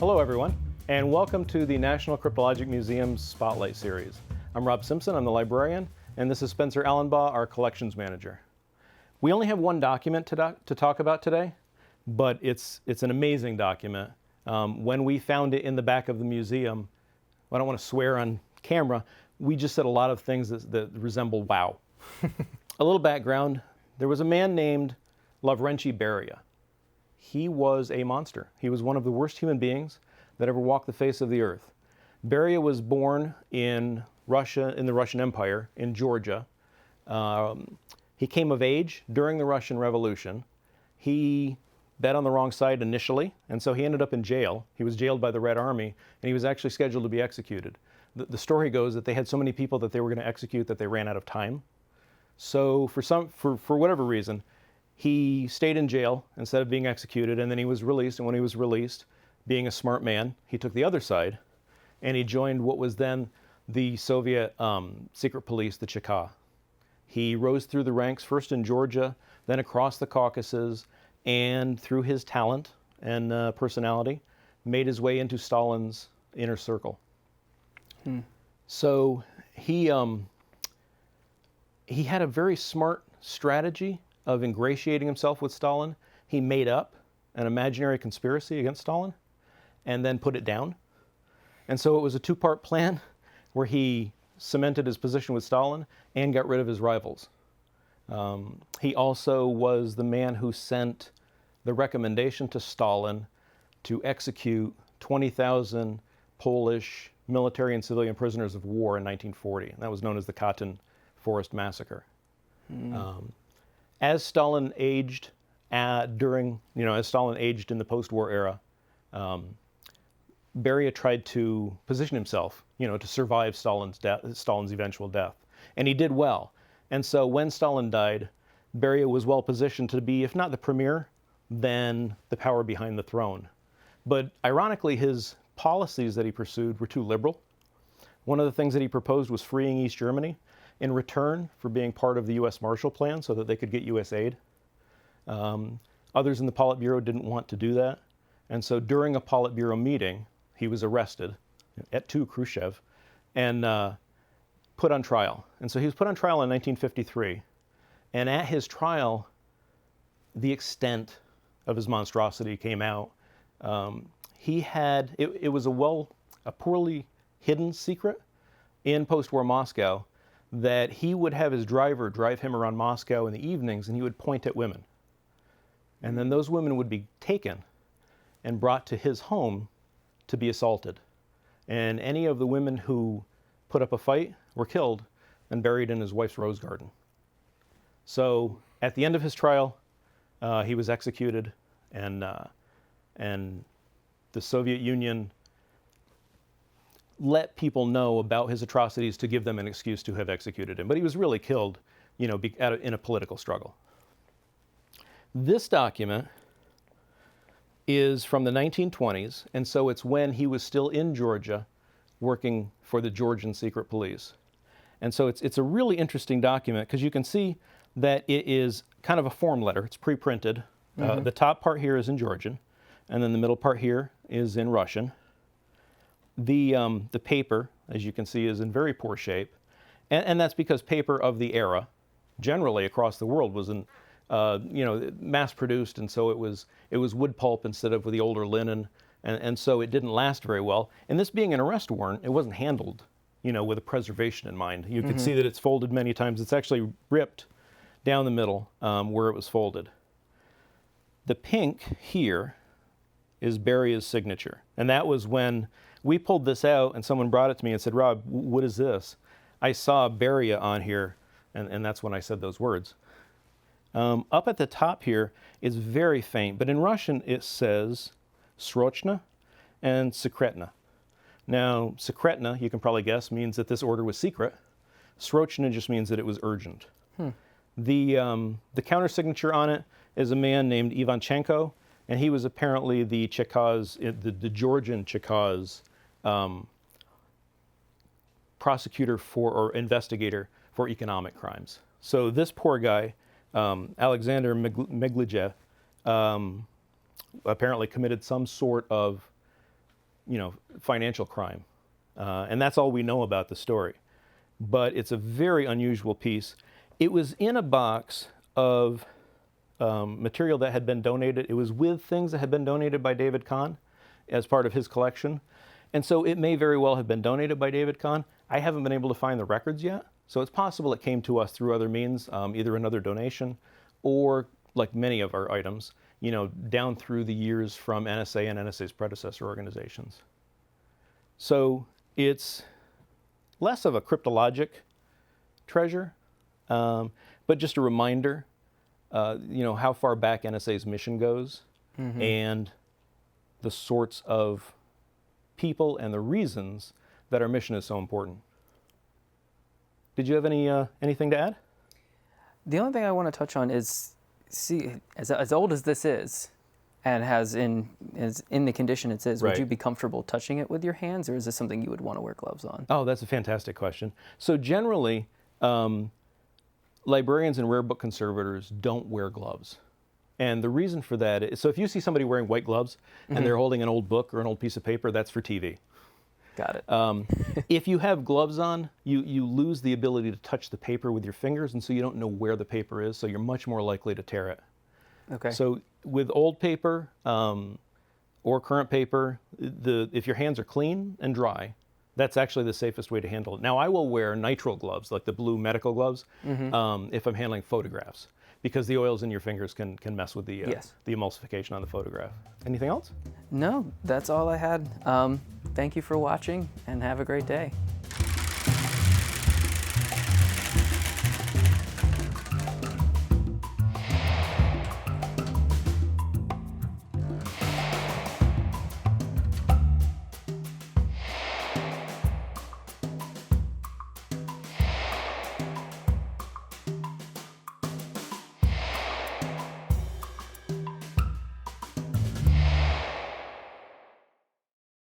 Hello everyone, and welcome to the National Cryptologic Museum's Spotlight Series. I'm Rob Simpson, I'm the librarian, and this is Spencer Allenbaugh, our collections manager. We only have one document to talk about today, but it's an amazing document. When we found it in the back of the museum, I don't want to swear on camera, we just said a lot of things that resemble wow. A little background, there was a man named Lavrentiy Beria. He was a monster. He was one of the worst human beings that ever walked the face of the earth. Beria was born in Russia, in the Russian Empire, in Georgia. He came of age during the Russian Revolution. He bet on the wrong side initially, and so he ended up in jail. He was jailed by the Red Army, and he was actually scheduled to be executed. The story goes that they had so many people that they were going to execute that they ran out of time. So for whatever reason, he stayed in jail instead of being executed, and then he was released, and when he was released, being a smart man, he took the other side, and he joined what was then the Soviet secret police, the Cheka. He rose through the ranks, first in Georgia, then across the Caucasus, and through his talent and personality, made his way into Stalin's inner circle. So he had a very smart strategy of ingratiating himself with Stalin. He made up an imaginary conspiracy against Stalin and then put it down. And so it was a two-part plan where he cemented his position with Stalin and got rid of his rivals. He also was the man who sent the recommendation to Stalin to execute 20,000 Polish military and civilian prisoners of war in 1940. And that was known as the Cotton Forest Massacre. As Stalin aged as Stalin aged in the post-war era, Beria tried to position himself, to survive Stalin's eventual death, and he did well. And so when Stalin died, Beria was well positioned to be, if not the premier, then the power behind the throne. But ironically, his policies that he pursued were too liberal. One of the things that he proposed was freeing East Germany in return for being part of the U.S. Marshall Plan so that they could get U.S. aid. Others in the Politburo didn't want to do that. And so during a Politburo meeting, he was arrested to Khrushchev and put on trial. And so he was put on trial in 1953. And at his trial, the extent of his monstrosity came out. It was a poorly hidden secret in post-war Moscow that he would have his driver drive him around Moscow in the evenings, and he would point at women. And then those women would be taken and brought to his home to be assaulted. And any of the women who put up a fight were killed and buried in his wife's rose garden. So at the end of his trial, he was executed, and the Soviet Union let people know about his atrocities to give them an excuse to have executed him. But he was really killed, in a political struggle. This document is from the 1920s, and so it's when he was still in Georgia working for the Georgian secret police. And so it's a really interesting document because you can see that it is kind of a form letter. It's pre-printed. The top part here is in Georgian, and then the middle part here is in Russian. The paper, as you can see, is in very poor shape, and that's because paper of the era, generally across the world, was mass-produced, and so it was wood pulp instead of the older linen, and so it didn't last very well. And this being an arrest warrant, it wasn't handled, with a preservation in mind. You can see that it's folded many times. It's actually ripped down the middle where it was folded. The pink here is Beria's signature, and that was when we pulled this out and someone brought it to me and said, "Rob, what is this?" I saw Beria on here, and that's when I said those words. Up at the top here is very faint, but in Russian it says Srochna and Sekretna. Now, Sekretna, you can probably guess, means that this order was secret. Srochna just means that it was urgent. The counter signature on it is a man named Ivanchenko, and he was apparently the Cheka's, the Georgian Cheka's prosecutor or investigator for economic crimes. So this poor guy, Alexander Meglijev, apparently committed some sort of financial crime. And that's all we know about the story. But it's a very unusual piece. It was in a box of material that had been donated. It was with things that had been donated by David Kahn as part of his collection. And so it may very well have been donated by David Kahn. I haven't been able to find the records yet. So it's possible it came to us through other means, either another donation or, like many of our items, down through the years from NSA and NSA's predecessor organizations. So it's less of a cryptologic treasure, but just a reminder, how far back NSA's mission goes, and the sorts of people and the reasons that our mission is so important. Did you have anything to add? The only thing I want to touch on is, as old as this is, and is in the condition it is, Right. Would you be comfortable touching it with your hands, or is this something you would want to wear gloves on? Oh, that's a fantastic question. So generally, librarians and rare book conservators don't wear gloves. And the reason for that is, so if you see somebody wearing white gloves and they're holding an old book or an old piece of paper, that's for TV. Got it. If you have gloves on, you lose the ability to touch the paper with your fingers, and so you don't know where the paper is, so you're much more likely to tear it. Okay. So with old paper or current paper, if your hands are clean and dry, that's actually the safest way to handle it. Now, I will wear nitrile gloves, like the blue medical gloves, if I'm handling photographs, because the oils in your fingers can mess with the emulsification on the photograph. Anything else? No, that's all I had. Thank you for watching, and have a great day.